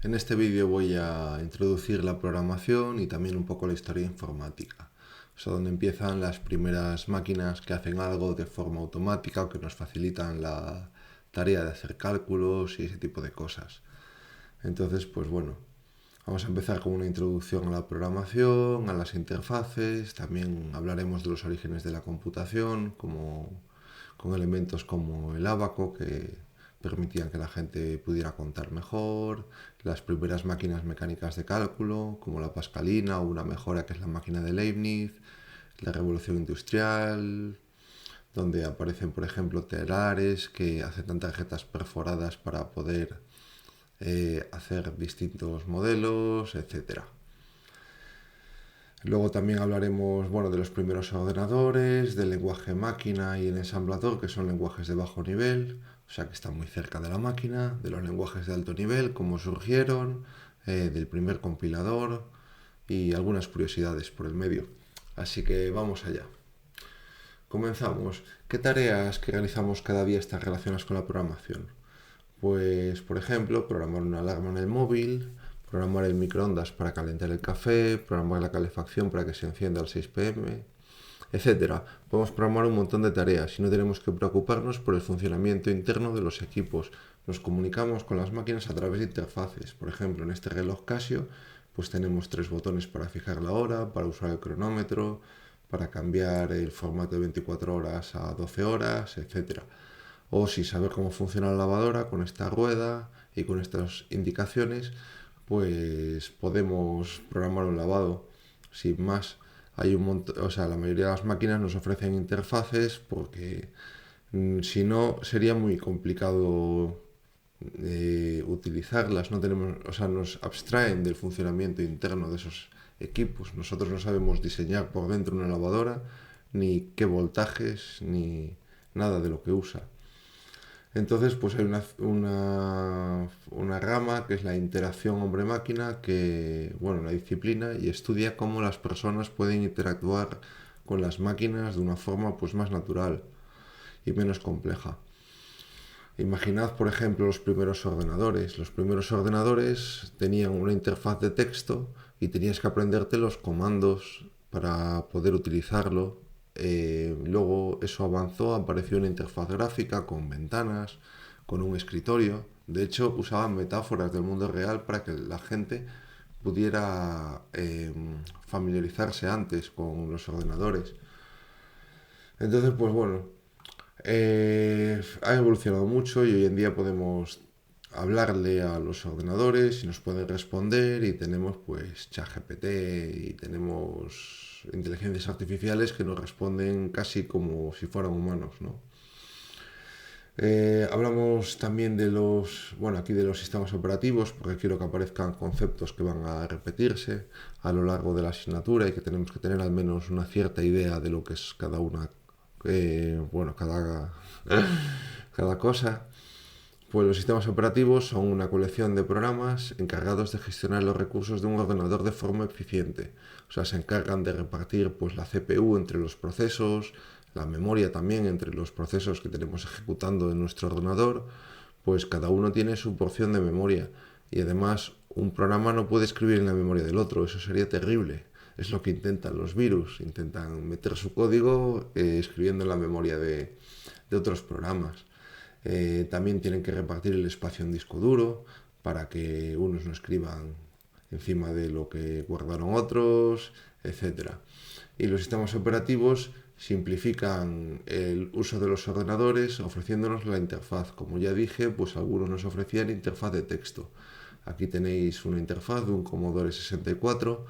En este vídeo voy a introducir la programación y también un poco la historia informática. O sea, donde empiezan las primeras máquinas que hacen algo de forma automática o que nos facilitan la tarea de hacer cálculos y ese tipo de cosas. Entonces, pues bueno, vamos a empezar con una introducción a la programación, a las interfaces, también hablaremos de los orígenes de la computación, con elementos como el ábaco que permitían que la gente pudiera contar mejor, las primeras máquinas mecánicas de cálculo, como la pascalina o una mejora que es la máquina de Leibniz, la revolución industrial, donde aparecen, por ejemplo, telares que hacen tarjetas perforadas para poder hacer distintos modelos, etcétera. Luego también hablaremos, bueno, de los primeros ordenadores, del lenguaje máquina y el ensamblador, que son lenguajes de bajo nivel, o sea que están muy cerca de la máquina, de los lenguajes de alto nivel, cómo surgieron, del primer compilador y algunas curiosidades por el medio. Así que vamos allá. Comenzamos. ¿Qué tareas que realizamos cada día están relacionadas con la programación? Pues, por ejemplo, programar una alarma en el móvil, programar el microondas para calentar el café, programar la calefacción para que se encienda al 6 p.m., etcétera. Podemos programar un montón de tareas y no tenemos que preocuparnos por el funcionamiento interno de los equipos. Nos comunicamos con las máquinas a través de interfaces. Por ejemplo, en este reloj Casio, pues tenemos 3 botones para fijar la hora, para usar el cronómetro, para cambiar el formato de 24 horas a 12 horas, etcétera. O si saber cómo funciona la lavadora con esta rueda y con estas indicaciones, pues podemos programar un lavado. Sin más, hay un montón, o sea, la mayoría de las máquinas nos ofrecen interfaces porque si no sería muy complicado utilizarlas. No tenemos, o sea, nos abstraen del funcionamiento interno de esos equipos. Nosotros no sabemos diseñar por dentro una lavadora, ni qué voltajes, ni nada de lo que usa. Entonces, pues hay una rama que es la interacción hombre-máquina, que, bueno, una disciplina y estudia cómo las personas pueden interactuar con las máquinas de una forma pues más natural y menos compleja. Imaginad, por ejemplo, los primeros ordenadores. Los primeros ordenadores tenían una interfaz de texto y tenías que aprenderte los comandos para poder utilizarlo. Luego eso avanzó, apareció una interfaz gráfica con ventanas, con un escritorio. De hecho, usaban metáforas del mundo real para que la gente pudiera familiarizarse antes con los ordenadores. Entonces, pues bueno, ha evolucionado mucho y hoy en día podemos hablarle a los ordenadores y nos pueden responder y tenemos pues ChatGPT y tenemos inteligencias artificiales que nos responden casi como si fueran humanos, ¿no? Hablamos también de aquí de los sistemas operativos, porque quiero que aparezcan conceptos que van a repetirse a lo largo de la asignatura y que tenemos que tener al menos una cierta idea de lo que es cada una, cada cosa. Pues los sistemas operativos son una colección de programas encargados de gestionar los recursos de un ordenador de forma eficiente. O sea, se encargan de repartir pues, la CPU entre los procesos, la memoria también entre los procesos que tenemos ejecutando en nuestro ordenador, pues cada uno tiene su porción de memoria. Y además, un programa no puede escribir en la memoria del otro, eso sería terrible. Es lo que intentan los virus, intentan meter su código escribiendo en la memoria de otros programas. También tienen que repartir el espacio en disco duro para que unos no escriban encima de lo que guardaron otros, etcétera. Y los sistemas operativos simplifican el uso de los ordenadores ofreciéndonos la interfaz. Como ya dije, pues algunos nos ofrecían interfaz de texto. Aquí tenéis una interfaz de un Commodore 64,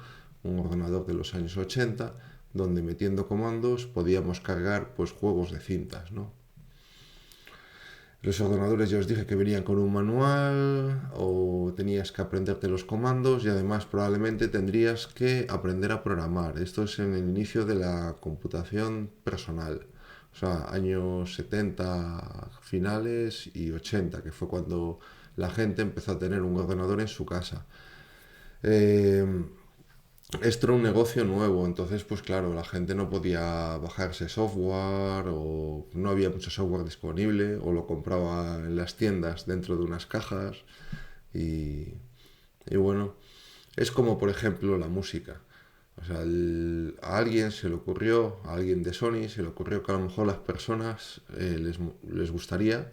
un ordenador de los años 80, donde metiendo comandos podíamos cargar pues juegos de cintas, ¿no? Los ordenadores ya os dije que venían con un manual o tenías que aprenderte los comandos y además probablemente tendrías que aprender a programar. Esto es en el inicio de la computación personal, o sea, años 70 finales y 80, que fue cuando la gente empezó a tener un ordenador en su casa. Eh, Esto era un negocio nuevo, entonces pues claro, la gente no podía bajarse software o no había mucho software disponible o lo compraba en las tiendas dentro de unas cajas y, Y bueno, es como por ejemplo la música. O sea, a alguien se le ocurrió, a alguien de Sony se le ocurrió que a lo mejor las personas les gustaría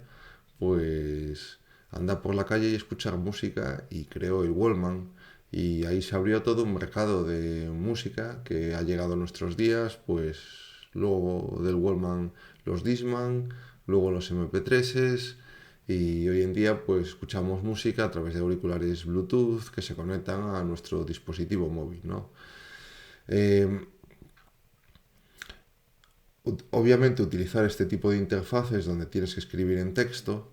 pues andar por la calle y escuchar música y creó el Wallman y ahí se abrió todo un mercado de música que ha llegado a nuestros días, pues luego del Wallman los Discman, luego los MP3s y hoy en día pues escuchamos música a través de auriculares Bluetooth que se conectan a nuestro dispositivo móvil, ¿no? Eh, Obviamente utilizar este tipo de interfaces donde tienes que escribir en texto,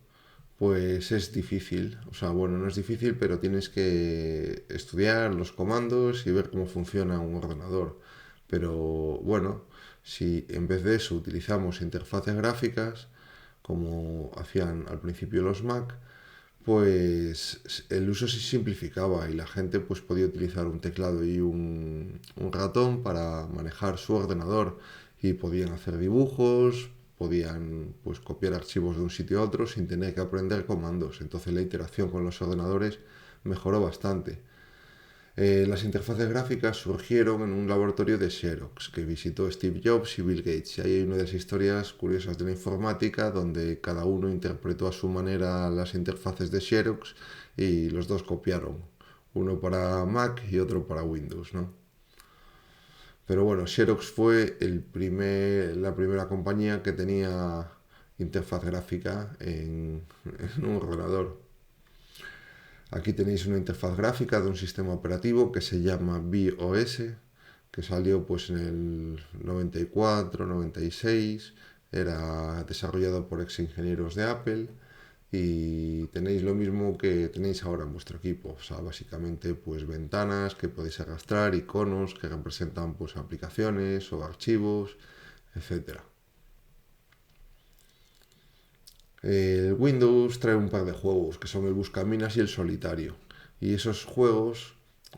pues es difícil. O sea, bueno, no es difícil, pero tienes que estudiar los comandos y ver cómo funciona un ordenador. Pero bueno, si en vez de eso utilizamos interfaces gráficas, como hacían al principio los Mac, pues el uso se simplificaba y la gente pues podía utilizar un teclado y un ratón para manejar su ordenador y podían hacer dibujos, podían pues copiar archivos de un sitio a otro sin tener que aprender comandos. Entonces la interacción con los ordenadores mejoró bastante. Las interfaces gráficas surgieron en un laboratorio de Xerox que visitó Steve Jobs y Bill Gates. Y ahí hay una de las historias curiosas de la informática donde cada uno interpretó a su manera las interfaces de Xerox y los dos copiaron, uno para Mac y otro para Windows, ¿no? Pero bueno, Xerox fue la primera compañía que tenía interfaz gráfica en un ordenador. Aquí tenéis una interfaz gráfica de un sistema operativo que se llama BOS, que salió pues en el 94, 96, era desarrollado por ex ingenieros de Apple y tenéis lo mismo que tenéis ahora en vuestro equipo, o sea, básicamente pues ventanas que podéis arrastrar, iconos que representan pues aplicaciones o archivos, etcétera. El Windows trae un par de juegos que son el Buscaminas y el Solitario. Y esos juegos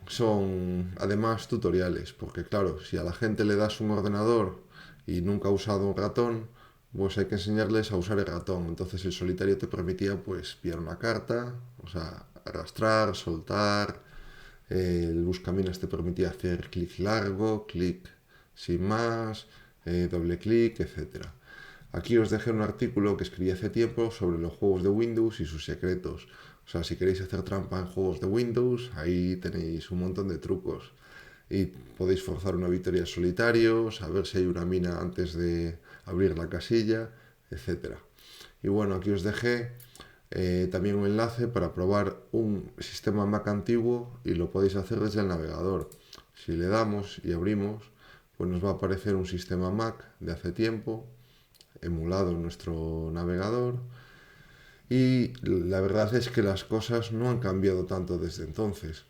son además tutoriales, porque claro, si a la gente le das un ordenador y nunca ha usado un ratón, pues hay que enseñarles a usar el ratón. Entonces el Solitario te permitía pues pillar una carta, o sea, arrastrar, soltar. El Buscaminas te permitía hacer clic largo, clic sin más, doble clic, etcétera. Aquí os dejé un artículo que escribí hace tiempo sobre los juegos de Windows y sus secretos. O sea, si queréis hacer trampa en juegos de Windows, ahí tenéis un montón de trucos. Y podéis forzar una victoria solitario, saber si hay una mina antes de abrir la casilla, etcétera. Y bueno, aquí os dejé también un enlace para probar un sistema Mac antiguo y lo podéis hacer desde el navegador. Si le damos y abrimos, pues nos va a aparecer un sistema Mac de hace tiempo emulado en nuestro navegador y la verdad es que las cosas no han cambiado tanto desde entonces.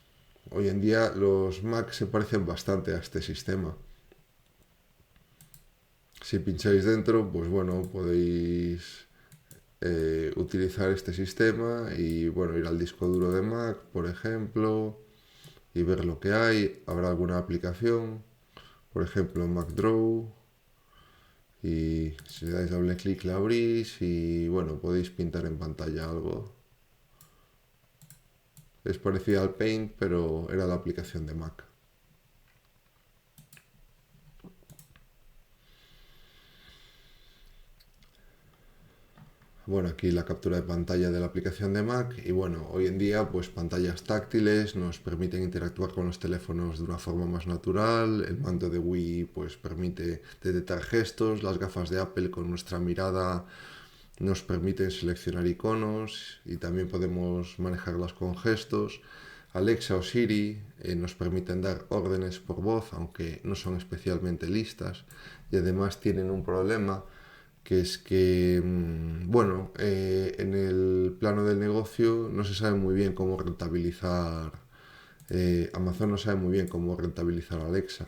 Hoy en día los Mac se parecen bastante a este sistema. Si pincháis dentro, pues bueno, podéis utilizar este sistema y bueno, ir al disco duro de Mac, por ejemplo, y ver lo que hay. Habrá alguna aplicación, por ejemplo, MacDraw, y si le dais doble clic la abrís y bueno, podéis pintar en pantalla algo. Es parecida al Paint, pero era la aplicación de Mac. Bueno, aquí la captura de pantalla de la aplicación de Mac y bueno, hoy en día pues pantallas táctiles nos permiten interactuar con los teléfonos de una forma más natural, el mando de Wii pues permite detectar gestos, las gafas de Apple con nuestra mirada nos permiten seleccionar iconos y también podemos manejarlas con gestos. Alexa o Siri nos permiten dar órdenes por voz, aunque no son especialmente listas y además tienen un problema que es que, bueno, en el plano del negocio no se sabe muy bien cómo rentabilizar, Amazon no sabe muy bien cómo rentabilizar Alexa.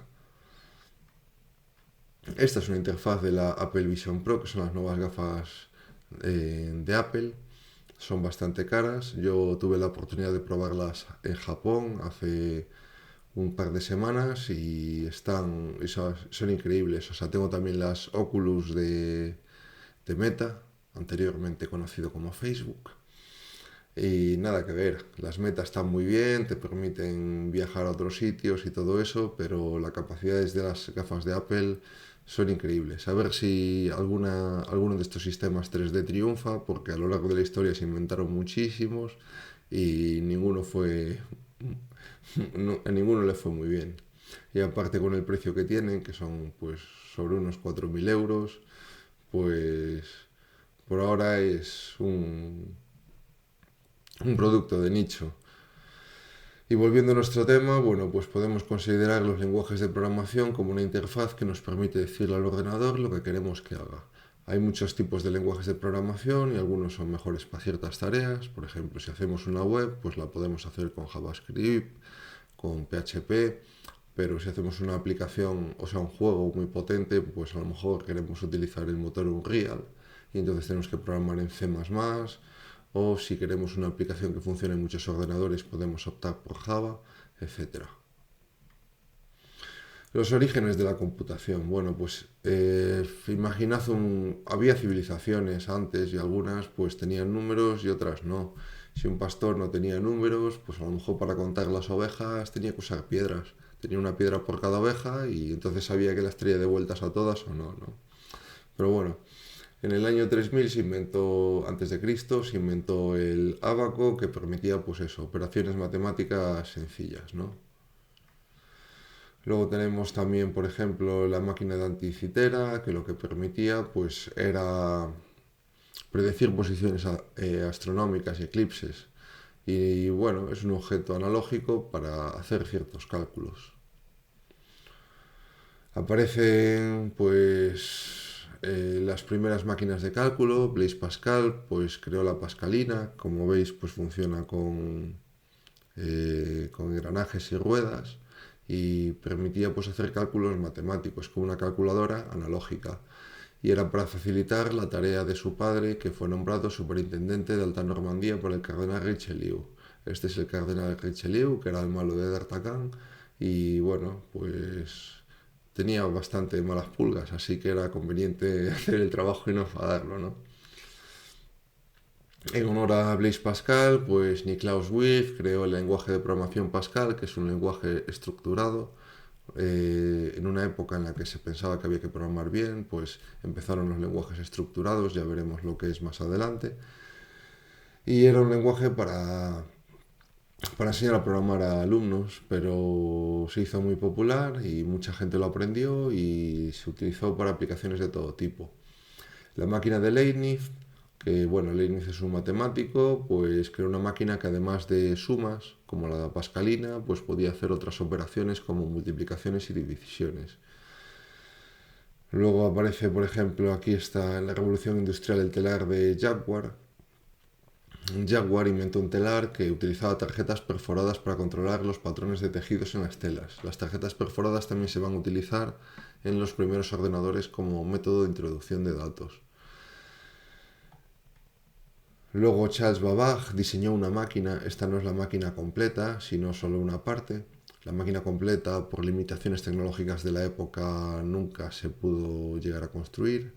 Esta es una interfaz de la Apple Vision Pro, que son las nuevas gafas de Apple. Son bastante caras. Yo tuve la oportunidad de probarlas en Japón hace un par de semanas y son increíbles. O sea, tengo también las Oculus de Meta, anteriormente conocido como Facebook. Y nada que ver, las metas están muy bien, te permiten viajar a otros sitios y todo eso, pero las capacidades de las gafas de Apple son increíbles. A ver si alguno de estos sistemas 3D triunfa, porque a lo largo de la historia se inventaron muchísimos y ninguno fue, a ninguno le fue muy bien. Y aparte con el precio que tienen, que son pues sobre unos 4.000 euros, pues por ahora es un producto de nicho. Y volviendo a nuestro tema, bueno, pues podemos considerar los lenguajes de programación como una interfaz que nos permite decirle al ordenador lo que queremos que haga. Hay muchos tipos de lenguajes de programación y algunos son mejores para ciertas tareas. Por ejemplo, si hacemos una web, pues la podemos hacer con JavaScript, con PHP, pero si hacemos una aplicación, o sea, un juego muy potente, pues a lo mejor queremos utilizar el motor Unreal y entonces tenemos que programar en C++, o si queremos una aplicación que funcione en muchos ordenadores podemos optar por Java, etcétera. Los orígenes de la computación. Bueno, pues imaginad había civilizaciones antes y algunas pues tenían números y otras no. Si un pastor no tenía números, pues a lo mejor para contar las ovejas tenía que usar piedras. Tenía una piedra por cada oveja y entonces sabía que las traía de vueltas a todas o no, ¿no? Pero bueno, en el año 3000 se inventó, antes de Cristo, se inventó el ábaco que permitía, pues eso, operaciones matemáticas sencillas, ¿no? Luego tenemos también, por ejemplo, la máquina de Anticitera, que lo que permitía, pues, era predecir posiciones astronómicas y eclipses. Y bueno, es un objeto analógico para hacer ciertos cálculos. Aparecen, pues, las primeras máquinas de cálculo. Blaise Pascal, pues, creó la Pascalina. Como veis, pues, funciona con engranajes y ruedas y permitía pues hacer cálculos matemáticos con una calculadora analógica y era para facilitar la tarea de su padre, que fue nombrado superintendente de Alta Normandía por el cardenal Richelieu. Este es el cardenal Richelieu, que era el malo de D'Artagnan, y bueno, pues tenía bastante malas pulgas, así que era conveniente hacer el trabajo y no enfadarlo, ¿no? En honor a Blaise Pascal, pues Niklaus Wirth creó el lenguaje de programación Pascal, que es un lenguaje estructurado. En una época en la que se pensaba que había que programar bien, pues empezaron los lenguajes estructurados, ya veremos lo que es más adelante. Y era un lenguaje para enseñar a programar a alumnos, pero se hizo muy popular y mucha gente lo aprendió y se utilizó para aplicaciones de todo tipo. La máquina de Leibniz, que bueno, Leibniz es un matemático, pues creó una máquina que además de sumas, como la pascalina, pues podía hacer otras operaciones como multiplicaciones y divisiones. Luego aparece, por ejemplo, aquí está en la Revolución Industrial el telar de Jaguar. Jaguar inventó un telar que utilizaba tarjetas perforadas para controlar los patrones de tejidos en las telas. Las tarjetas perforadas también se van a utilizar en los primeros ordenadores como método de introducción de datos. Luego Charles Babbage diseñó una máquina, esta no es la máquina completa, sino solo una parte. La máquina completa, por limitaciones tecnológicas de la época, nunca se pudo llegar a construir.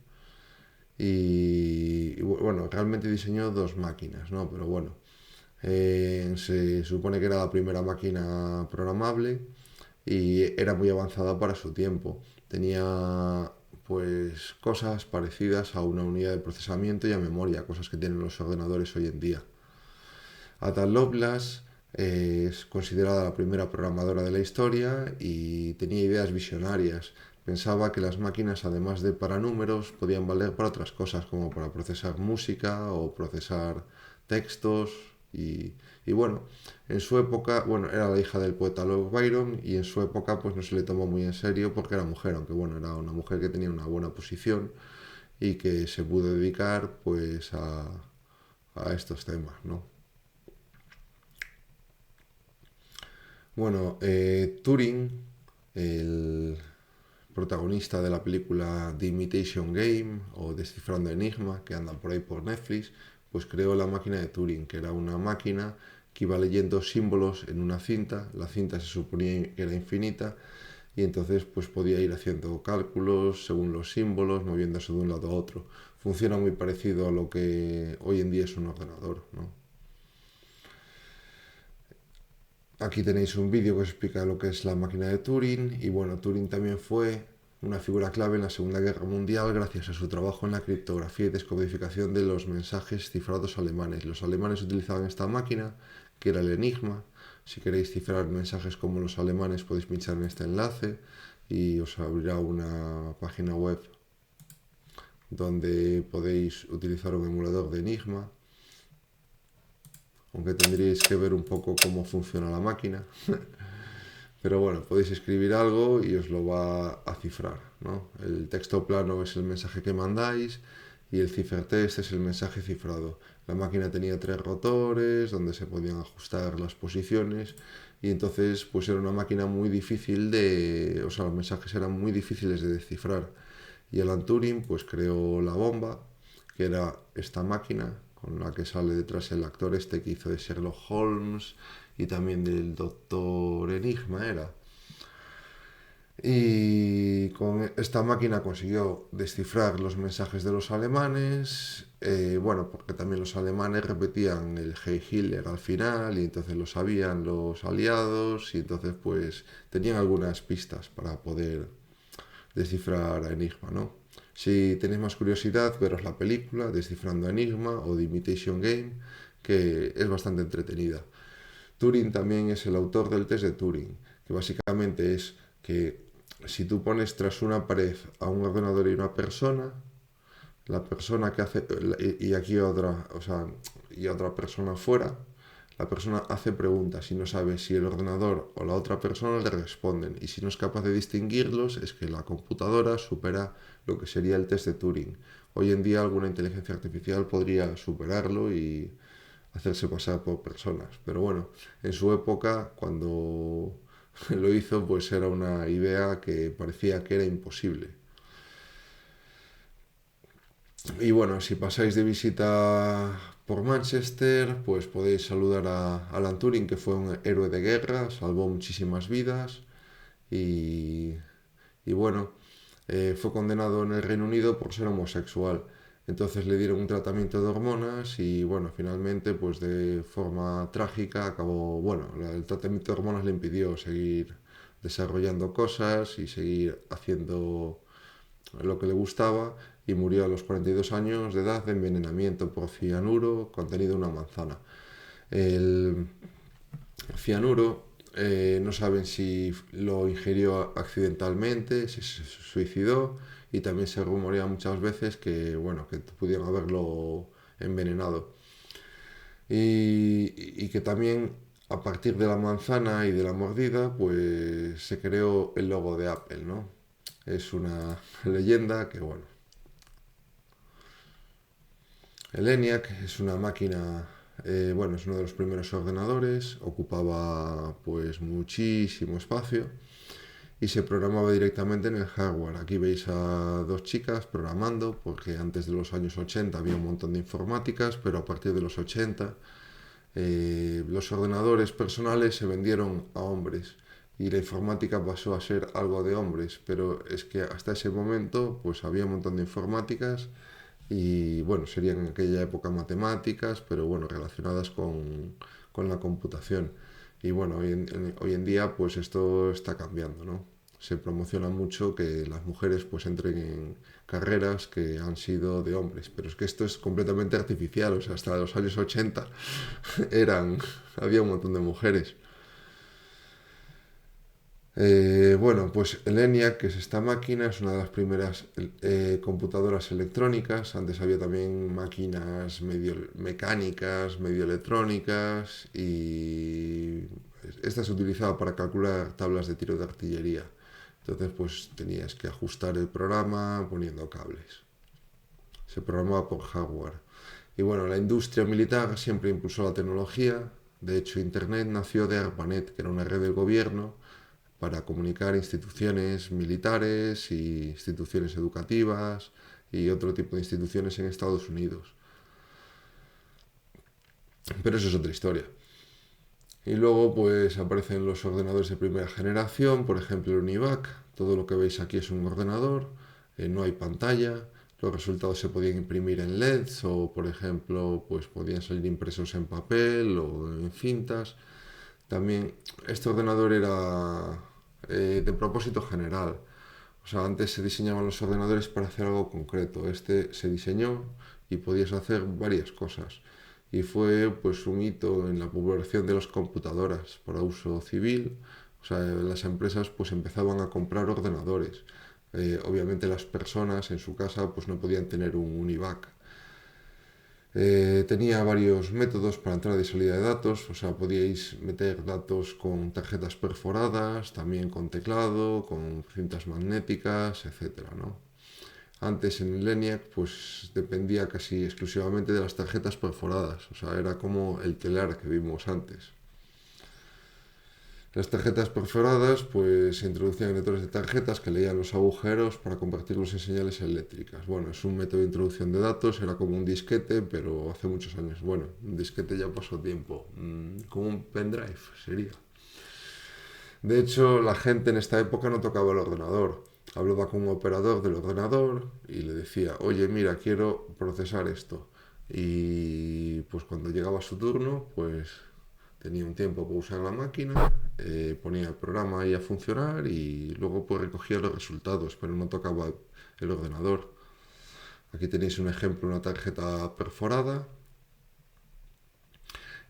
Y bueno, realmente diseñó dos máquinas, ¿no? Pero bueno, se supone que era la primera máquina programable y era muy avanzada para su tiempo. Tenía pues cosas parecidas a una unidad de procesamiento y a memoria, cosas que tienen los ordenadores hoy en día. Ada Lovelace es considerada la primera programadora de la historia y tenía ideas visionarias. Pensaba que las máquinas, además de para números, podían valer para otras cosas, como para procesar música o procesar textos. Y bueno, en su época, bueno, era la hija del poeta Lord Byron y en su época pues no se le tomó muy en serio porque era mujer, aunque bueno, era una mujer que tenía una buena posición y que se pudo dedicar pues a estos temas, ¿no? Bueno, Turing, el protagonista de la película The Imitation Game o Descifrando Enigma, que anda por ahí por Netflix, pues creó la máquina de Turing, que era una máquina que iba leyendo símbolos en una cinta. La cinta se suponía que era infinita y entonces pues podía ir haciendo cálculos según los símbolos, moviéndose de un lado a otro. Funciona muy parecido a lo que hoy en día es un ordenador, ¿no? Aquí tenéis un vídeo que os explica lo que es la máquina de Turing y bueno, Turing también fue una figura clave en la Segunda Guerra Mundial gracias a su trabajo en la criptografía y descodificación de los mensajes cifrados alemanes. Los alemanes utilizaban esta máquina, que era el Enigma. Si queréis cifrar mensajes como los alemanes podéis pinchar en este enlace y os abrirá una página web donde podéis utilizar un emulador de Enigma, aunque tendríais que ver un poco cómo funciona la máquina. Pero bueno, podéis escribir algo y os lo va a cifrar, ¿no? El texto plano es el mensaje que mandáis y el cifertext es el mensaje cifrado. La máquina tenía 3 rotores donde se podían ajustar las posiciones y entonces pues era una máquina muy difícil de... O sea, los mensajes eran muy difíciles de descifrar. Y Alan Turing pues creó la bomba, que era esta máquina con la que sale detrás el actor este que hizo de Sherlock Holmes y también del Doctor Enigma era. Y con esta máquina consiguió descifrar los mensajes de los alemanes, bueno, porque también los alemanes repetían el Heil Hitler al final y entonces lo sabían los aliados y entonces pues tenían algunas pistas para poder descifrar a Enigma, ¿no? Si tenéis más curiosidad, veros la película Descifrando Enigma o The Imitation Game, que es bastante entretenida. Turing también es el autor del test de Turing, que básicamente es que si tú pones tras una pared a un ordenador y una persona, la persona que hace, y aquí otra, o sea, y otra persona fuera, la persona hace preguntas y no sabe si el ordenador o la otra persona le responden. Y si no es capaz de distinguirlos, es que la computadora supera lo que sería el test de Turing. Hoy en día alguna inteligencia artificial podría superarlo y hacerse pasar por personas. Pero bueno, en su época, cuando lo hizo, pues era una idea que parecía que era imposible. Y bueno, si pasáis de visita por Manchester, pues podéis saludar a Alan Turing, que fue un héroe de guerra, salvó muchísimas vidas y, y bueno, fue condenado en el Reino Unido por ser homosexual. Entonces le dieron un tratamiento de hormonas y bueno, finalmente pues de forma trágica acabó, bueno, el tratamiento de hormonas le impidió seguir desarrollando cosas y seguir haciendo lo que le gustaba y murió a los 42 años de edad de envenenamiento por cianuro contenido en una manzana. El cianuro no saben si lo ingirió accidentalmente, si se suicidó y también se rumorea muchas veces que, bueno, que pudieron haberlo envenenado. Y que también a partir de la manzana y de la mordida, pues se creó el logo de Apple, ¿no? Es una leyenda que, bueno, el ENIAC es una máquina, bueno, es uno de los primeros ordenadores, ocupaba pues muchísimo espacio y se programaba directamente en el hardware. Aquí veis a dos chicas programando, porque antes de los años 80 había un montón de informáticas, pero a partir de los 80 los ordenadores personales se vendieron a hombres y la informática pasó a ser algo de hombres, pero es que hasta ese momento pues había un montón de informáticas y bueno, serían en aquella época matemáticas, pero bueno, relacionadas con la computación. Y bueno, hoy en día pues esto está cambiando, ¿no? Se promociona mucho que las mujeres pues entren en carreras que han sido de hombres, pero es que esto es completamente artificial, o sea, hasta los años 80 había un montón de mujeres. Bueno, pues el ENIAC, que es esta máquina, es una de las primeras computadoras electrónicas. Antes había también máquinas medio mecánicas, medio electrónicas y esta se utilizaba para calcular tablas de tiro de artillería. Entonces, pues tenías que ajustar el programa poniendo cables. Se programaba por hardware. Y bueno, la industria militar siempre impulsó la tecnología. De hecho, Internet nació de ARPANET, que era una red del gobierno para comunicar instituciones militares y instituciones educativas y otro tipo de instituciones en Estados Unidos. Pero eso es otra historia. Y luego pues aparecen los ordenadores de primera generación, por ejemplo el UNIVAC. Todo lo que veis aquí es un ordenador, no hay pantalla, los resultados se podían imprimir en LEDs o por ejemplo pues podían salir impresos en papel o en cintas. También este ordenador era de propósito general. O sea, antes se diseñaban los ordenadores para hacer algo concreto. Este se diseñó y podías hacer varias cosas. Y fue pues un hito en la población de las computadoras para uso civil. O sea, las empresas pues empezaban a comprar ordenadores. Obviamente las personas en su casa pues no podían tener un Univac. Tenía varios métodos para entrada y salida de datos, o sea, podíais meter datos con tarjetas perforadas, también con teclado, con cintas magnéticas, etcétera, ¿no? Antes en el ENIAC pues dependía casi exclusivamente de las tarjetas perforadas, o sea, era como el telar que vimos antes. Las tarjetas perforadas pues se introducían en lectores de tarjetas que leían los agujeros para convertirlos en señales eléctricas. Bueno, es un método de introducción de datos, era como un disquete, pero hace muchos años. Bueno, un disquete ya pasó tiempo, como un pendrive sería. De hecho, la gente en esta época no tocaba el ordenador. Hablaba con un operador del ordenador y le decía, oye, mira, quiero procesar esto. Y pues cuando llegaba su turno, pues tenía un tiempo para usar la máquina, ponía el programa ahí a funcionar y luego pues recogía los resultados, pero no tocaba el ordenador. Aquí tenéis un ejemplo, una tarjeta perforada.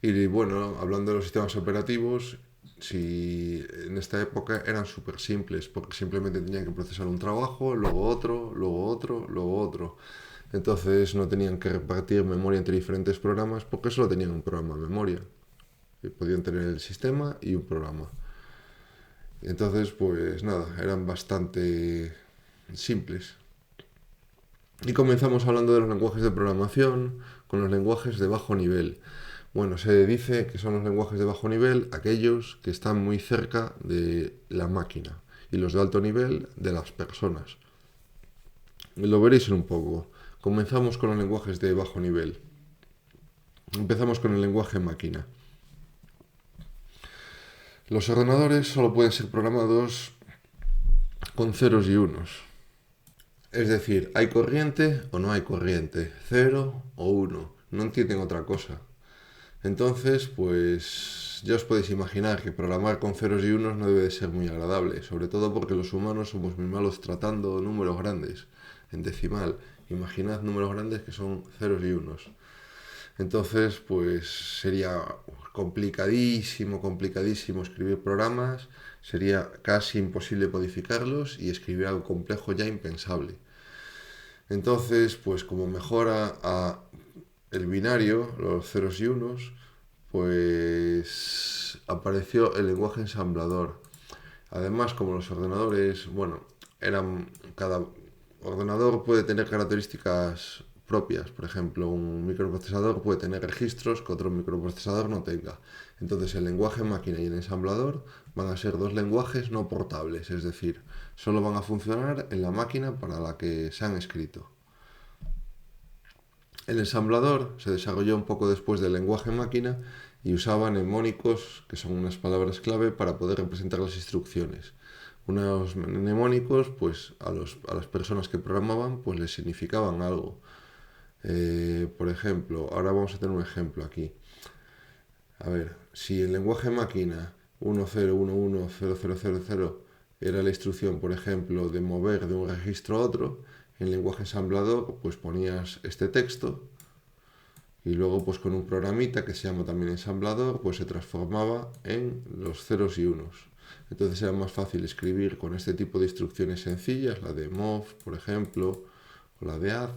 Y bueno, hablando de los sistemas operativos, si en esta época eran súper simples, porque simplemente tenían que procesar un trabajo, luego otro, luego otro, luego otro. Entonces no tenían que repartir memoria entre diferentes programas porque solo tenían un programa de memoria. Y podían tener el sistema y un programa. Entonces, pues nada, eran bastante simples. Y comenzamos hablando de los lenguajes de programación con los lenguajes de bajo nivel. Bueno, se dice que son los lenguajes de bajo nivel aquellos que están muy cerca de la máquina y los de alto nivel de las personas. Lo veréis en un poco. Comenzamos con los lenguajes de bajo nivel. Empezamos con el lenguaje máquina. Los ordenadores solo pueden ser programados con ceros y unos. Es decir, ¿hay corriente o no hay corriente? ¿Cero o uno? No entienden otra cosa. Entonces, pues ya os podéis imaginar que programar con ceros y unos no debe de ser muy agradable, sobre todo porque los humanos somos muy malos tratando números grandes en decimal. Imaginad números grandes que son ceros y unos. Entonces, pues sería complicadísimo, complicadísimo escribir programas, sería casi imposible codificarlos y escribir algo complejo ya impensable. Entonces, pues como mejora a el binario, los ceros y unos, pues apareció el lenguaje ensamblador. Además, como los ordenadores, bueno, cada ordenador puede tener características propias. Por ejemplo, un microprocesador puede tener registros que otro microprocesador no tenga. Entonces, el lenguaje máquina y el ensamblador van a ser dos lenguajes no portables, es decir, solo van a funcionar en la máquina para la que se han escrito. El ensamblador se desarrolló un poco después del lenguaje máquina y usaba mnemónicos, que son unas palabras clave para poder representar las instrucciones. Unos mnemónicos, pues a las personas que programaban, pues les significaban algo. Por ejemplo, ahora vamos a tener un ejemplo aquí. A ver, si el lenguaje máquina 10110000 era la instrucción, por ejemplo, de mover de un registro a otro, en el lenguaje ensamblador pues ponías este texto y luego pues con un programita que se llama también ensamblador pues se transformaba en los ceros y unos. Entonces era más fácil escribir con este tipo de instrucciones sencillas, la de mov, por ejemplo, o la de add,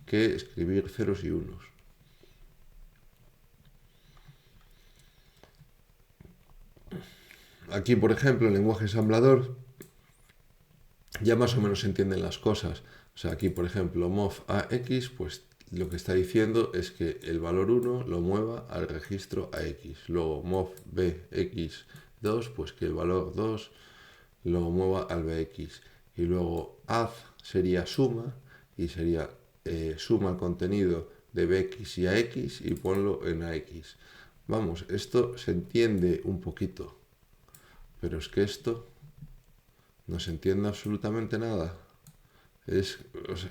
que escribir ceros y unos. Aquí, por ejemplo, el lenguaje ensamblador ya más o menos se entienden las cosas. O sea, aquí, por ejemplo, mov AX, pues lo que está diciendo es que el valor 1 lo mueva al registro AX. Luego mov BX2, pues que el valor 2 lo mueva al BX. Y luego add sería suma, y sería suma el contenido de BX y AX y ponlo en AX. Vamos, esto se entiende un poquito, pero es que esto no se entiende absolutamente nada. Es, o sea,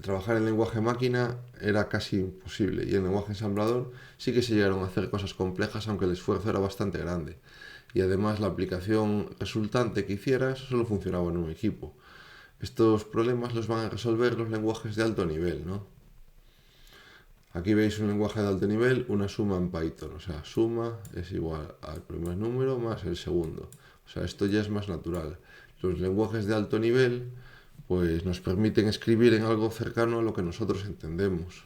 trabajar en lenguaje máquina era casi imposible y en lenguaje ensamblador sí que se llegaron a hacer cosas complejas, aunque el esfuerzo era bastante grande. Y además la aplicación resultante que hicieras solo funcionaba en un equipo. Estos problemas los van a resolver los lenguajes de alto nivel, ¿no? Aquí veis un lenguaje de alto nivel, una suma en Python. O sea, suma es igual al primer número más el segundo. O sea, esto ya es más natural. Los lenguajes de alto nivel pues nos permiten escribir en algo cercano a lo que nosotros entendemos.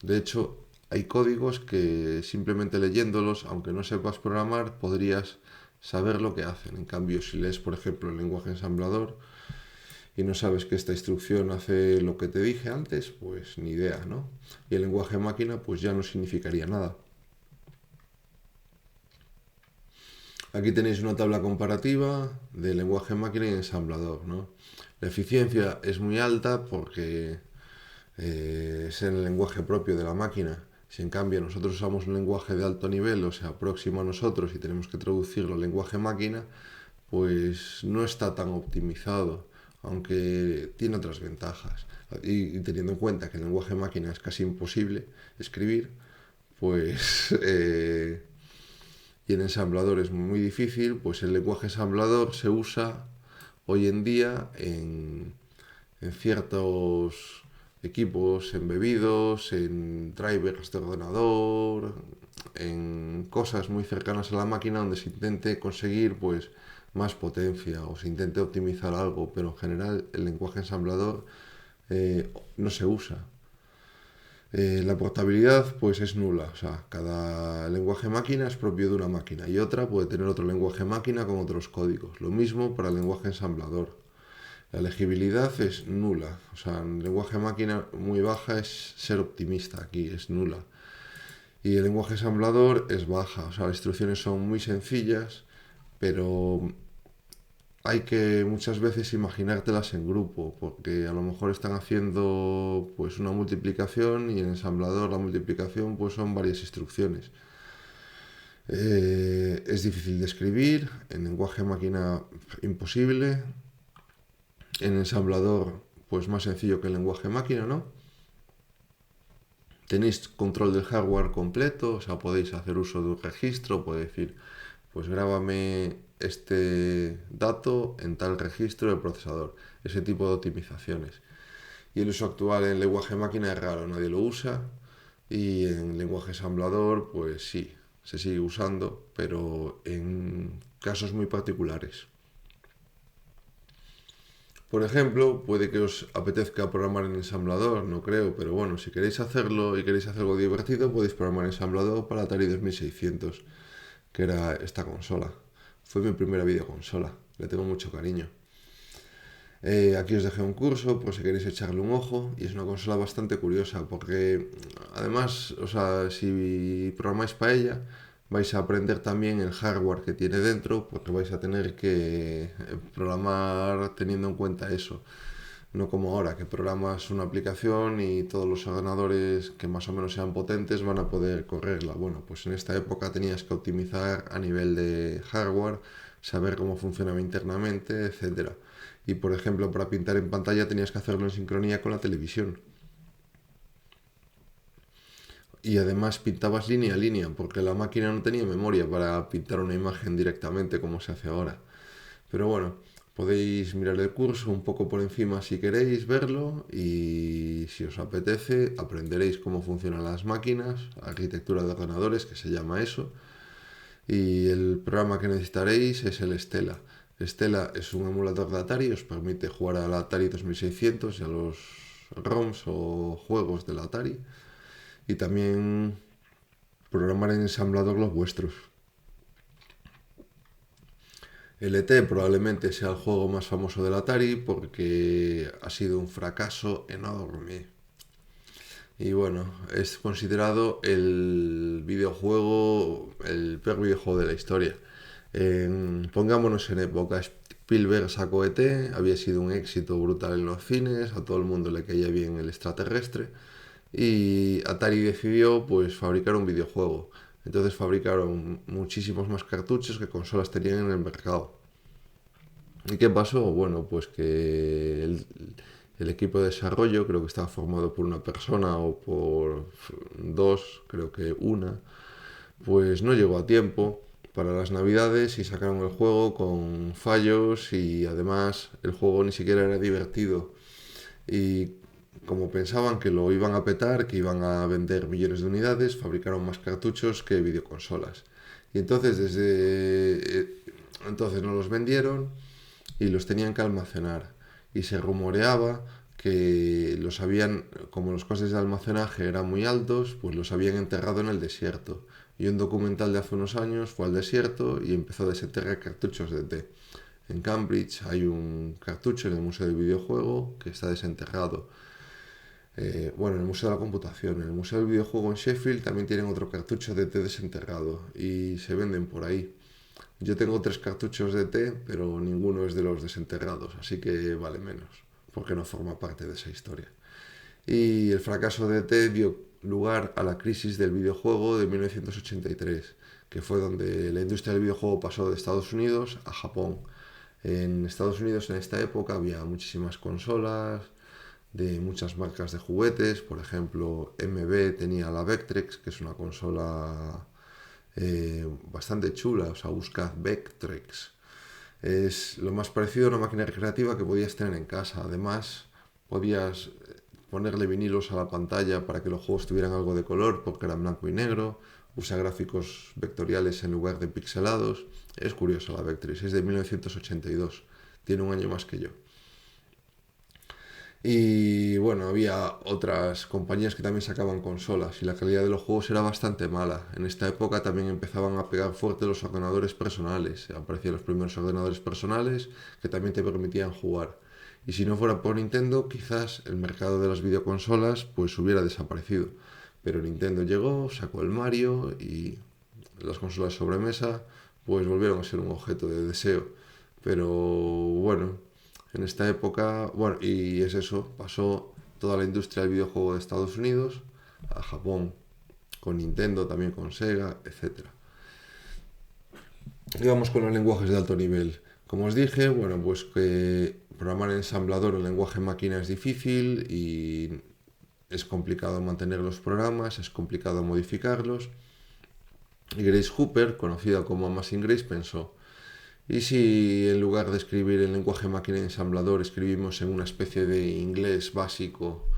De hecho, hay códigos que simplemente leyéndolos, aunque no sepas programar, podrías saber lo que hacen. En cambio, si lees, por ejemplo, el lenguaje ensamblador y no sabes que esta instrucción hace lo que te dije antes, pues ni idea, ¿no? Y el lenguaje máquina pues ya no significaría nada. Aquí tenéis una tabla comparativa de lenguaje máquina y ensamblador, ¿no? La eficiencia es muy alta porque es en el lenguaje propio de la máquina. Si en cambio nosotros usamos un lenguaje de alto nivel, o sea, próximo a nosotros y tenemos que traducirlo al lenguaje máquina, pues no está tan optimizado, aunque tiene otras ventajas. Y teniendo en cuenta que el lenguaje máquina es casi imposible escribir, pues y en ensamblador es muy difícil, pues el lenguaje ensamblador se usa hoy en día en ciertos equipos embebidos, en drivers de ordenador, en cosas muy cercanas a la máquina donde se intente conseguir pues más potencia o se intente optimizar algo, pero en general el lenguaje ensamblador no se usa. La portabilidad pues es nula, o sea, cada lenguaje máquina es propio de una máquina y otra puede tener otro lenguaje máquina con otros códigos. Lo mismo para el lenguaje ensamblador. La legibilidad es nula, o sea, en lenguaje máquina muy baja es ser optimista, aquí es nula. Y el lenguaje ensamblador es baja, o sea, las instrucciones son muy sencillas, pero hay que muchas veces imaginártelas en grupo, porque a lo mejor están haciendo pues una multiplicación y en ensamblador la multiplicación pues son varias instrucciones. Es difícil de escribir, en lenguaje máquina imposible, en ensamblador pues más sencillo que el lenguaje máquina, ¿no? Tenéis control del hardware completo, o sea, podéis hacer uso de un registro, podéis decir, pues grábame este dato en tal registro del procesador, ese tipo de optimizaciones. Y el uso actual en lenguaje máquina es raro, nadie lo usa, y en lenguaje ensamblador, pues sí, se sigue usando, pero en casos muy particulares. Por ejemplo, puede que os apetezca programar en ensamblador, no creo, pero bueno, si queréis hacerlo y queréis hacer algo divertido, podéis programar en ensamblador para Atari 2600, que era esta consola. Fue mi primera videoconsola, le tengo mucho cariño. Aquí os dejé un curso por si queréis echarle un ojo y es una consola bastante curiosa porque además, o sea, si programáis para ella, vais a aprender también el hardware que tiene dentro porque vais a tener que programar teniendo en cuenta eso. No como ahora, que programas una aplicación y todos los ordenadores que más o menos sean potentes van a poder correrla. Bueno, pues en esta época tenías que optimizar a nivel de hardware, saber cómo funcionaba internamente, etcétera. Y por ejemplo, para pintar en pantalla tenías que hacerlo en sincronía con la televisión. Y además pintabas línea a línea, porque la máquina no tenía memoria para pintar una imagen directamente como se hace ahora. Pero bueno, podéis mirar el curso un poco por encima si queréis verlo y si os apetece aprenderéis cómo funcionan las máquinas, arquitectura de ordenadores, que se llama eso, y el programa que necesitaréis es el Stella. Stella es un emulador de Atari, os permite jugar al Atari 2600 y a los ROMs o juegos del Atari y también programar en ensamblador los vuestros. El ET probablemente sea el juego más famoso del Atari porque ha sido un fracaso enorme. Y bueno, es considerado el videojuego, el peor videojuego de la historia. Pongámonos en época, Spielberg sacó ET, había sido un éxito brutal en los cines, a todo el mundo le caía bien el extraterrestre y Atari decidió pues fabricar un videojuego. Entonces fabricaron muchísimos más cartuchos que consolas tenían en el mercado. ¿Y qué pasó? Bueno, pues que el equipo de desarrollo, creo que estaba formado por una persona o por dos, creo que una, pues no llegó a tiempo para las navidades y sacaron el juego con fallos y además el juego ni siquiera era divertido. Y como pensaban que lo iban a petar, que iban a vender millones de unidades, fabricaron más cartuchos que videoconsolas. Y entonces entonces no los vendieron y los tenían que almacenar. Y se rumoreaba que los habían, como los costes de almacenaje eran muy altos, pues los habían enterrado en el desierto. Y un documental de hace unos años fue al desierto y empezó a desenterrar cartuchos de té. En Cambridge hay un cartucho en el Museo del Videojuego que está desenterrado. Bueno, en el Museo de la Computación, en el Museo del Videojuego en Sheffield también tienen otro cartucho de té desenterrado y se venden por ahí. Yo tengo 3 cartuchos de té, pero ninguno es de los desenterrados, así que vale menos, porque no forma parte de esa historia. Y el fracaso de té dio lugar a la crisis del videojuego de 1983, que fue donde la industria del videojuego pasó de Estados Unidos a Japón. En Estados Unidos en esta época había muchísimas consolas de muchas marcas de juguetes, por ejemplo MB tenía la Vectrex, que es una consola bastante chula, o sea, buscad Vectrex. Es lo más parecido a una máquina recreativa que podías tener en casa. Además, podías ponerle vinilos a la pantalla para que los juegos tuvieran algo de color, porque eran blanco y negro. Usa gráficos vectoriales en lugar de pixelados. Es curiosa la Vectrex, es de 1982. Tiene un año más que yo. Y bueno, había otras compañías que también sacaban consolas y la calidad de los juegos era bastante mala. En esta época también empezaban a pegar fuerte los ordenadores personales. Aparecían los primeros ordenadores personales que también te permitían jugar. Y si no fuera por Nintendo, quizás el mercado de las videoconsolas pues hubiera desaparecido. Pero Nintendo llegó, sacó el Mario y las consolas sobremesa pues volvieron a ser un objeto de deseo. Pero bueno, en esta época, bueno, y es eso, pasó toda la industria del videojuego de Estados Unidos a Japón, con Nintendo, también con Sega, etcétera. Digamos con los lenguajes de alto nivel. Como os dije, bueno, pues que programar en ensamblador o lenguaje máquina es difícil y es complicado mantener los programas, es complicado modificarlos. Y Grace Hopper, conocida como Amazing Grace, pensó, ¿y si en lugar de escribir en lenguaje máquina y ensamblador escribimos en una especie de inglés básico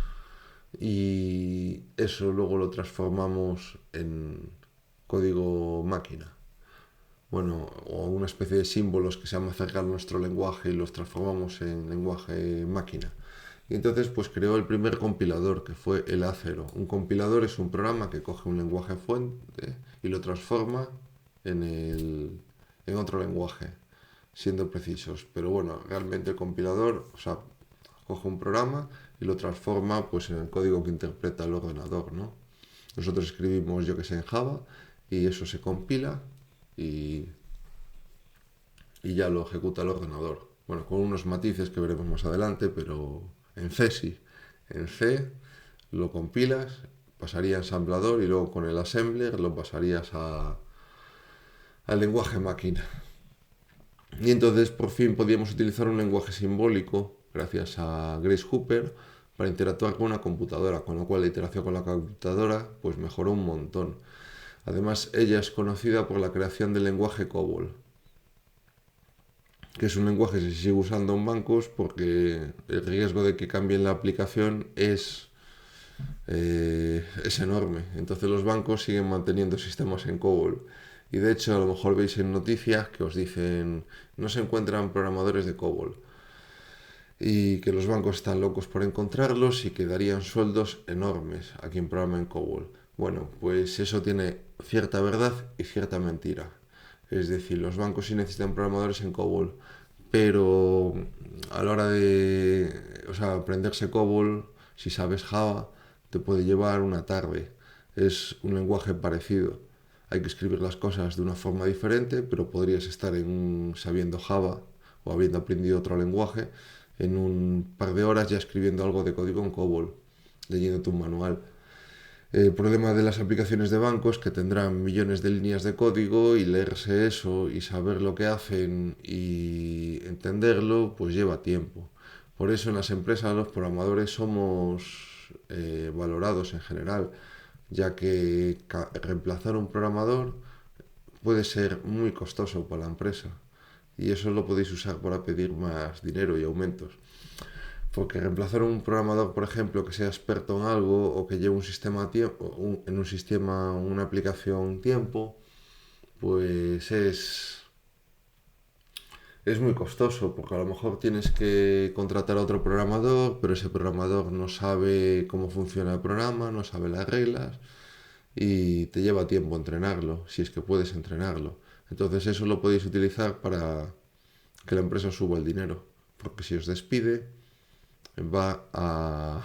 y eso luego lo transformamos en código máquina? Bueno, o una especie de símbolos que sean más cercanos a nuestro lenguaje y los transformamos en lenguaje máquina. Y entonces pues creó el primer compilador, que fue el A0. Un compilador es un programa que coge un lenguaje fuente y lo transforma en otro lenguaje, siendo precisos. Pero bueno, realmente el compilador, o sea, coge un programa y lo transforma pues en el código que interpreta el ordenador, ¿no? Nosotros escribimos, yo que sé, en Java y eso se compila y, y ya lo ejecuta el ordenador. Bueno, con unos matices que veremos más adelante, pero en C sí. En C lo compilas, pasaría a ensamblador y luego con el assembler lo pasarías al lenguaje máquina. Y entonces por fin podíamos utilizar un lenguaje simbólico gracias a Grace Hopper para interactuar con una computadora, con lo cual la interacción con la computadora pues mejoró un montón. Además, ella es conocida por la creación del lenguaje COBOL, que es un lenguaje que se sigue usando en bancos porque el riesgo de que cambien la aplicación es enorme. Entonces los bancos siguen manteniendo sistemas en COBOL. Y de hecho, a lo mejor veis en noticias que os dicen no se encuentran programadores de COBOL. Y que los bancos están locos por encontrarlos y que darían sueldos enormes a quien programa en COBOL. Bueno, pues eso tiene cierta verdad y cierta mentira. Es decir, los bancos sí necesitan programadores en COBOL, pero a la hora de, o sea, aprenderse COBOL, si sabes Java, te puede llevar una tarde. Es un lenguaje parecido. Hay que escribir las cosas de una forma diferente, pero podrías estar sabiendo Java o habiendo aprendido otro lenguaje en un par de horas ya escribiendo algo de código en COBOL, leyéndote un manual. El problema de las aplicaciones de bancos que tendrán millones de líneas de código y leerse eso y saber lo que hacen y entenderlo, pues lleva tiempo. Por eso en las empresas los programadores somos valorados en general, ya que reemplazar un programador puede ser muy costoso para la empresa y eso lo podéis usar para pedir más dinero y aumentos. Porque reemplazar un programador, por ejemplo, que sea experto en algo o que lleve un sistema en un sistema, una aplicación tiempo, pues es muy costoso, porque a lo mejor tienes que contratar a otro programador, pero ese programador no sabe cómo funciona el programa, no sabe las reglas y te lleva tiempo entrenarlo, si es que puedes entrenarlo. Entonces eso lo podéis utilizar para que la empresa suba el dinero, porque si os despide va a,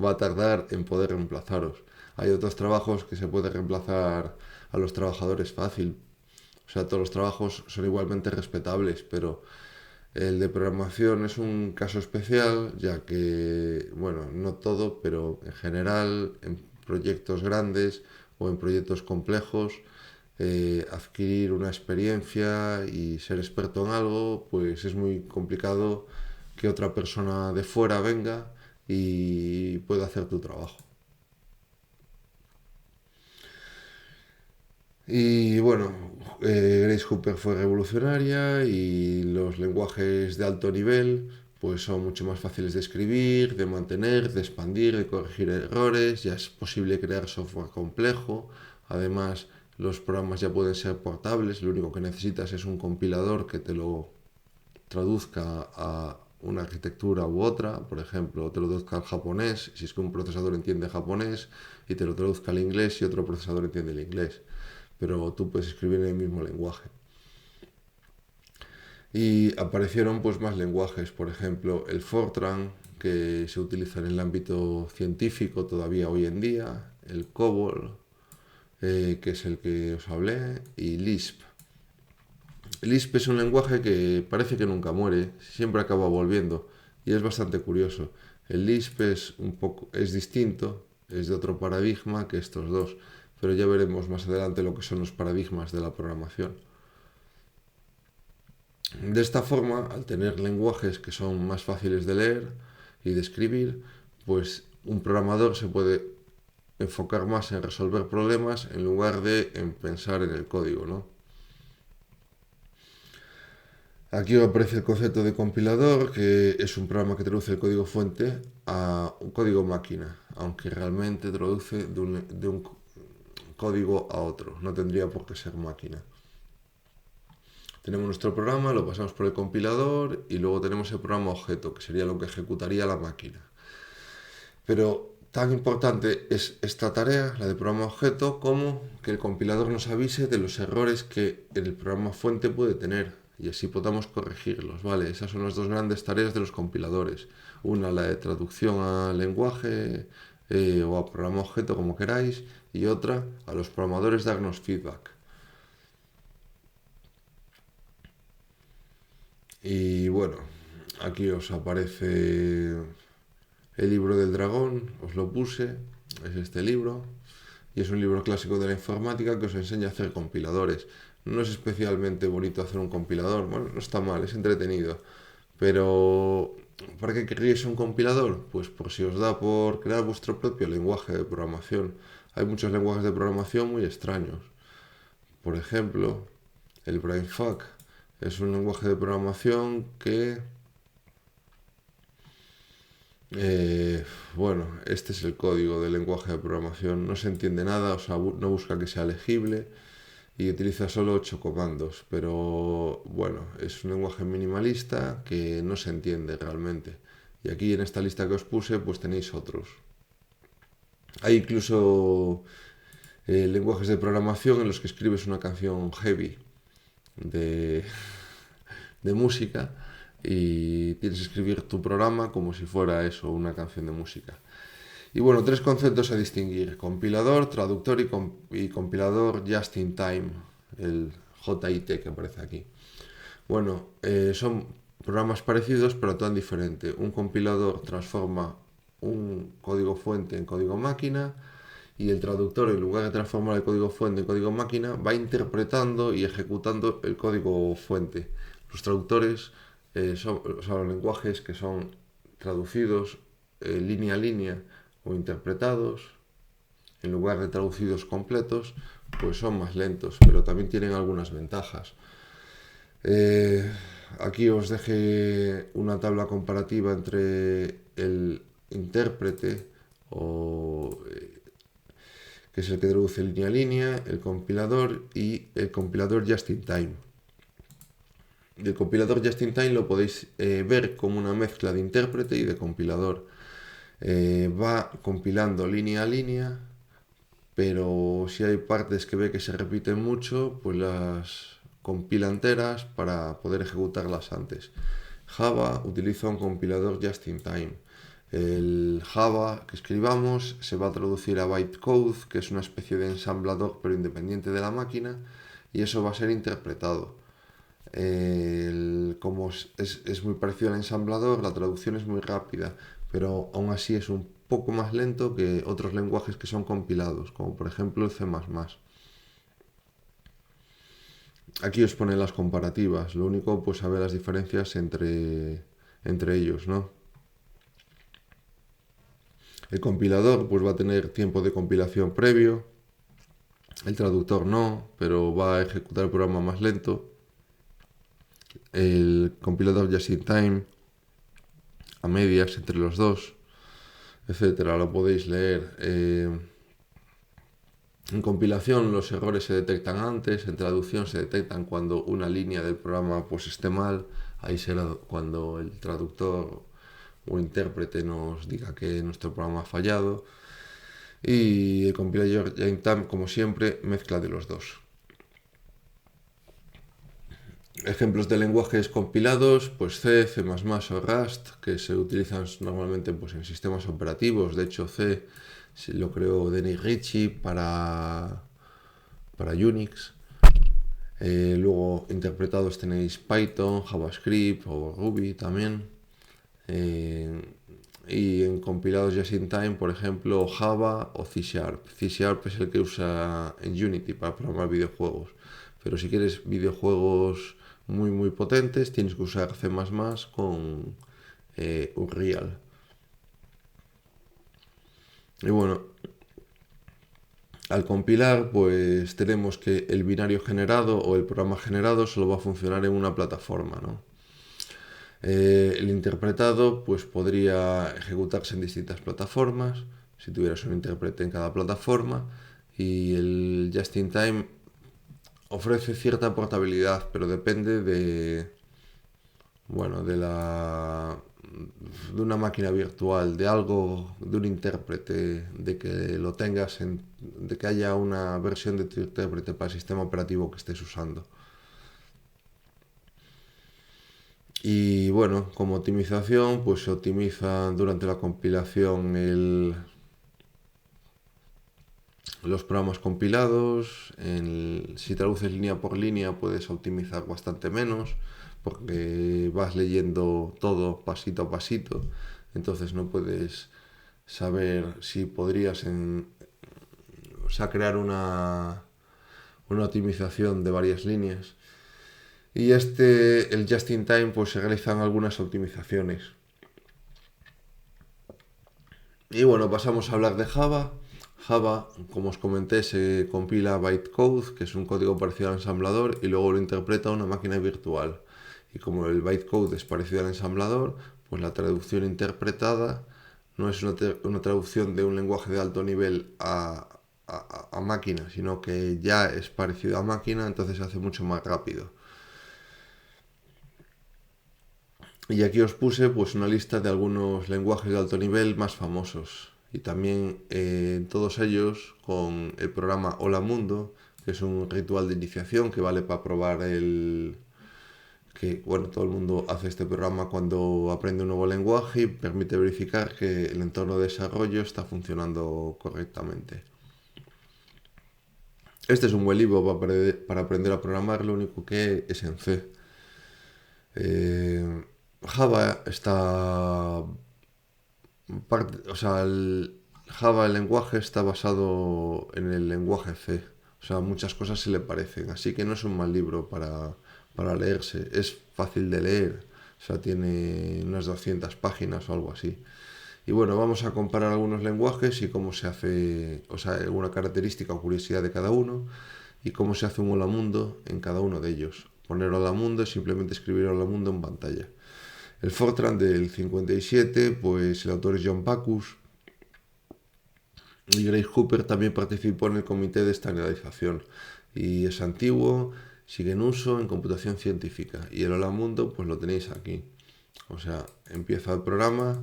va a tardar en poder reemplazaros. Hay otros trabajos que se puede reemplazar a los trabajadores fácil. O sea, todos los trabajos son igualmente respetables, pero el de programación es un caso especial, ya que, bueno, no todo, pero en general en proyectos grandes o en proyectos complejos, adquirir una experiencia y ser experto en algo, pues es muy complicado que otra persona de fuera venga y pueda hacer tu trabajo. Y bueno, Grace Hopper fue revolucionaria y los lenguajes de alto nivel pues son mucho más fáciles de escribir, de mantener, de expandir, de corregir errores, ya es posible crear software complejo, además los programas ya pueden ser portables, lo único que necesitas es un compilador que te lo traduzca a una arquitectura u otra, por ejemplo, te lo traduzca al japonés, si es que un procesador entiende japonés, y te lo traduzca al inglés si otro procesador entiende el inglés. Pero tú puedes escribir en el mismo lenguaje. Y aparecieron pues más lenguajes, por ejemplo, el Fortran, que se utiliza en el ámbito científico todavía hoy en día, el COBOL, que es el que os hablé, y Lisp. Lisp es un lenguaje que parece que nunca muere, siempre acaba volviendo y es bastante curioso. El Lisp es distinto, es de otro paradigma que estos dos, pero ya veremos más adelante lo que son los paradigmas de la programación. De esta forma, al tener lenguajes que son más fáciles de leer y de escribir, pues un programador se puede enfocar más en resolver problemas en lugar de en pensar en el código, ¿no? Aquí aparece el concepto de compilador, que es un programa que traduce el código fuente a un código máquina, aunque realmente traduce de un código a otro, no tendría por qué ser máquina. Tenemos nuestro programa, lo pasamos por el compilador y luego tenemos el programa objeto, que sería lo que ejecutaría la máquina. Pero tan importante es esta tarea, la de programa objeto, como que el compilador nos avise de los errores que el programa fuente puede tener y así podamos corregirlos, ¿vale? Esas son las dos grandes tareas de los compiladores. Una, la de traducción al lenguaje o a programa objeto, como queráis, y otra, a los programadores darnos feedback. Y bueno, aquí os aparece el libro del dragón, os lo puse, es este libro, y es un libro clásico de la informática que os enseña a hacer compiladores. No es especialmente bonito hacer un compilador, bueno, no está mal, es entretenido, pero ¿para qué querríais un compilador? Pues por si os da por crear vuestro propio lenguaje de programación. Hay muchos lenguajes de programación muy extraños. Por ejemplo, el brainfuck es un lenguaje de programación que bueno, este es el código del lenguaje de programación. No se entiende nada, o sea, no busca que sea legible y utiliza solo 8 comandos. Pero bueno, es un lenguaje minimalista que no se entiende realmente. Y aquí en esta lista que os puse, pues tenéis otros. Hay incluso lenguajes de programación en los que escribes una canción heavy de, de música y tienes que escribir tu programa como si fuera eso, una canción de música. Y bueno, tres conceptos a distinguir: compilador, traductor y compilador just in time, el JIT que aparece aquí. Bueno, son programas parecidos pero tan diferente. Un compilador transforma un código fuente en código máquina y el traductor, en lugar de transformar el código fuente en código máquina, va interpretando y ejecutando el código fuente. Los traductores son los lenguajes que son traducidos línea a línea o interpretados, en lugar de traducidos completos, pues son más lentos, pero también tienen algunas ventajas. Eh, Aquí os dejé una tabla comparativa entre el intérprete o que es el que traduce línea a línea, el compilador y el compilador just in time. El compilador just in time lo podéis ver como una mezcla de intérprete y de compilador. Va compilando línea a línea, pero si hay partes que ve que se repiten mucho, pues las compila enteras para poder ejecutarlas antes. Java utiliza un compilador just in time. El Java que escribamos se va a traducir a bytecode, que es una especie de ensamblador pero independiente de la máquina, y eso va a ser interpretado. Como es muy parecido al ensamblador, la traducción es muy rápida, pero aún así es un poco más lento que otros lenguajes que son compilados, como por ejemplo el C++. Aquí os pone las comparativas, lo único pues saber las diferencias entre ellos, ¿no? El compilador pues va a tener tiempo de compilación previo, el traductor no, pero va a ejecutar el programa más lento. El compilador just in time, a medias entre los dos, etcétera, lo podéis leer. En compilación los errores se detectan antes, en traducción se detectan cuando una línea del programa pues esté mal, ahí será cuando el traductor o intérprete nos diga que nuestro programa ha fallado. Y el compilador just in time, como siempre, mezcla de los dos. Ejemplos de lenguajes compilados, pues C, C++ o Rust, que se utilizan normalmente pues, en sistemas operativos. De hecho, C lo creó Dennis Ritchie para Unix. Luego interpretados tenéis Python, JavaScript o Ruby también. Y en compilados just in time, por ejemplo, Java o C Sharp. C Sharp es el que usa en Unity para programar videojuegos. Pero si quieres videojuegos muy potentes, tienes que usar C++ con Unreal. Y bueno, al compilar, pues tenemos que el binario generado o el programa generado solo va a funcionar en una plataforma, ¿no? El interpretado pues podría ejecutarse en distintas plataformas, si tuvieras un intérprete en cada plataforma, y el just in time ofrece cierta portabilidad, pero depende bueno, de una máquina virtual, de algo, de un intérprete, de que lo tengas, de que haya una versión de tu intérprete para el sistema operativo que estés usando. Y bueno, como optimización, pues se optimiza durante la compilación los programas compilados. Si traduces línea por línea, puedes optimizar bastante menos, porque vas leyendo todo pasito a pasito. Entonces no puedes saber si podrías o sea, crear una optimización de varias líneas. Y el just in time, pues se realizan algunas optimizaciones. Y bueno, pasamos a hablar de Java. Java, como os comenté, se compila bytecode, que es un código parecido al ensamblador, y luego lo interpreta una máquina virtual. Y como el bytecode es parecido al ensamblador, pues la traducción interpretada no es una traducción de un lenguaje de alto nivel a máquina, sino que ya es parecido a máquina, entonces se hace mucho más rápido. Y aquí os puse pues una lista de algunos lenguajes de alto nivel más famosos. Y también todos ellos con el programa Hola Mundo, que es un ritual de iniciación que vale para probar que bueno, todo el mundo hace este programa cuando aprende un nuevo lenguaje y permite verificar que el entorno de desarrollo está funcionando correctamente. Este es un buen libro para aprender a programar, lo único que es en C. Java está o sea, Java, el lenguaje, está basado en el lenguaje C. O sea, muchas cosas se le parecen. Así que no es un mal libro para leerse. Es fácil de leer. O sea, tiene unas 200 páginas o algo así. Y bueno, vamos a comparar algunos lenguajes y cómo se hace, o sea, alguna característica o curiosidad de cada uno y cómo se hace un hola mundo en cada uno de ellos. Poner hola mundo es simplemente escribir hola mundo en pantalla. El Fortran del 57, pues el autor es John Bacchus y Grace Hopper también participó en el comité de estandarización y es antiguo, sigue en uso en computación científica y el hola mundo pues lo tenéis aquí. O sea, empieza el programa,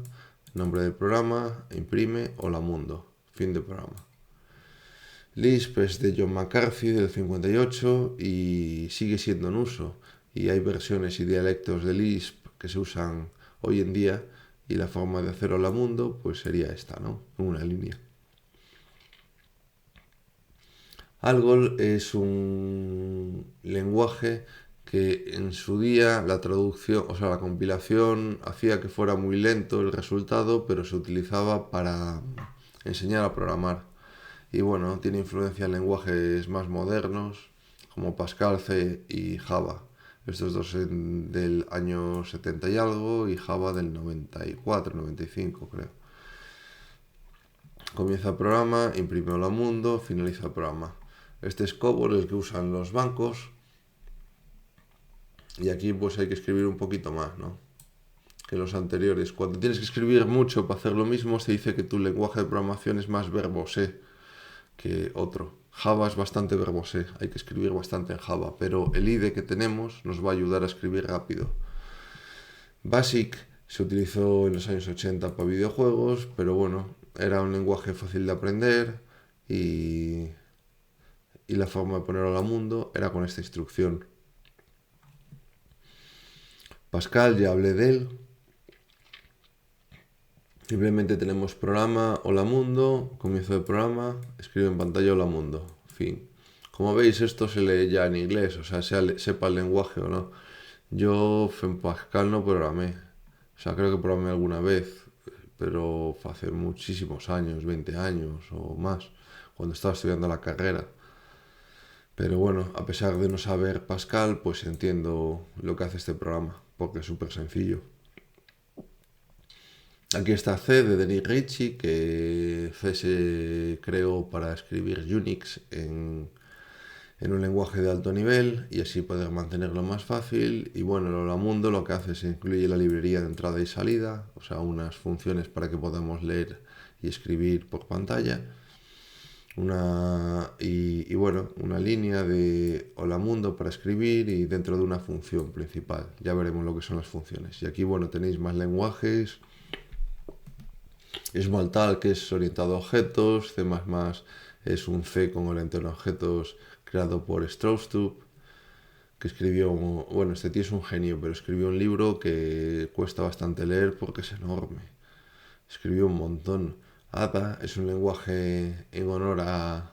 nombre del programa, imprime, hola mundo, fin de programa. Lisp es de John McCarthy del 58 y sigue siendo en uso. Y hay versiones y dialectos de Lisp que se usan hoy en día y la forma de hacer hola mundo pues sería esta, ¿no? En una línea. Algol es un lenguaje que en su día la traducción, o sea, la compilación hacía que fuera muy lento el resultado, pero se utilizaba para enseñar a programar. Y bueno, tiene influencia en lenguajes más modernos como Pascal, C y Java. Estos dos del año 70 y algo y Java del 94, 95 creo. Comienza el programa, imprime hola mundo, finaliza el programa. Este es COBOL, el que usan los bancos. Y aquí pues hay que escribir un poquito más, ¿no? Que los anteriores. Cuando tienes que escribir mucho para hacer lo mismo, se dice que tu lenguaje de programación es más verbose que otro. Java es bastante verbose, hay que escribir bastante en Java, pero el IDE que tenemos nos va a ayudar a escribir rápido. BASIC se utilizó en los años 80 para videojuegos, pero bueno, era un lenguaje fácil de aprender y la forma de ponerlo al mundo era con esta instrucción. Pascal, ya hablé de él. Simplemente tenemos programa, hola mundo, comienzo del programa, escribe en pantalla hola mundo, fin. Como veis, esto se lee ya en inglés, o sea, sepa el lenguaje o no. Yo en Pascal no programé, o sea, creo que programé alguna vez, pero hace muchísimos años, 20 años o más, cuando estaba estudiando la carrera. Pero bueno, a pesar de no saber Pascal, pues entiendo lo que hace este programa, porque es súper sencillo. Aquí está C de Denis Ritchie, que C se creó para escribir Unix en un lenguaje de alto nivel y así poder mantenerlo más fácil. Y bueno, el Hola Mundo lo que hace es incluye la librería de entrada y salida, o sea, unas funciones para que podamos leer y escribir por pantalla. Y bueno, una línea de Hola Mundo para escribir y dentro de una función principal. Ya veremos lo que son las funciones. Y aquí, bueno, tenéis más lenguajes. Smalltalk, que es orientado a objetos. C++ es un C con orientación a objetos creado por Strausstrup, que escribió, bueno, este tío es un genio, pero escribió un libro que cuesta bastante leer porque es enorme. Escribió un montón. Ada es un lenguaje en honor a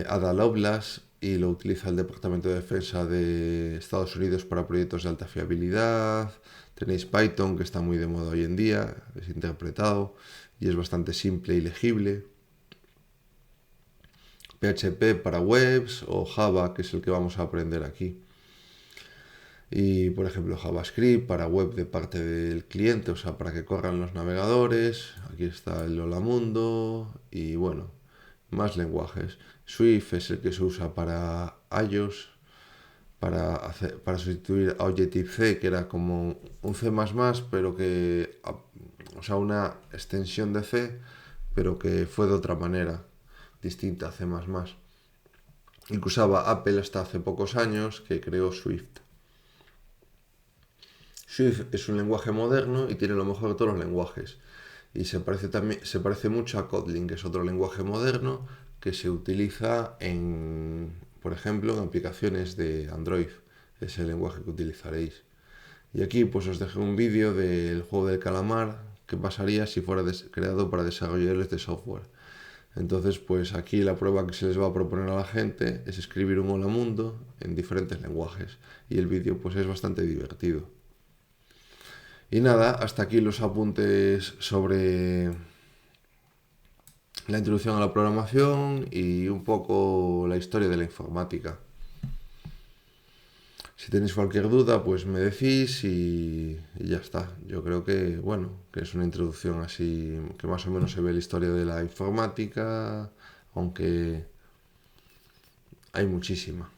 Ada Lovelace y lo utiliza el Departamento de Defensa de Estados Unidos para proyectos de alta fiabilidad. Tenéis Python, que está muy de moda hoy en día, es interpretado y es bastante simple y legible. PHP para webs o Java, que es el que vamos a aprender aquí. Y por ejemplo JavaScript para web de parte del cliente, o sea, para que corran los navegadores. Aquí está el Hola Mundo y bueno, más lenguajes. Swift es el que se usa para iOS, para sustituir a Objective-C, que era como un C++, pero que, o sea, una extensión de C, pero que fue de otra manera, distinta a C++. Y que usaba Apple hasta hace pocos años, que creó Swift. Swift es un lenguaje moderno y tiene lo mejor de todos los lenguajes. Y se parece mucho a Kotlin, que es otro lenguaje moderno que se utiliza por ejemplo, en aplicaciones de Android. Es el lenguaje que utilizaréis. Y aquí pues os dejé un vídeo del juego del calamar que pasaría si fuera creado para desarrolladores de software. Entonces, pues aquí la prueba que se les va a proponer a la gente es escribir un hola mundo en diferentes lenguajes. Y el vídeo pues es bastante divertido. Y nada, hasta aquí los apuntes sobre la introducción a la programación y un poco la historia de la informática. Si tenéis cualquier duda, pues me decís y ya está. Yo creo que, bueno, que es una introducción así, que más o menos se ve la historia de la informática, aunque hay muchísima.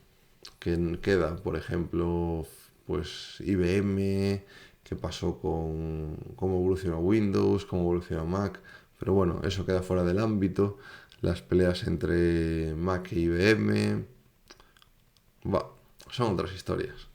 Que queda, por ejemplo, pues IBM, qué pasó con cómo evolucionó Windows, cómo evolucionó Mac, pero bueno, eso queda fuera del ámbito. Las peleas entre Mac e IBM, va, son otras historias.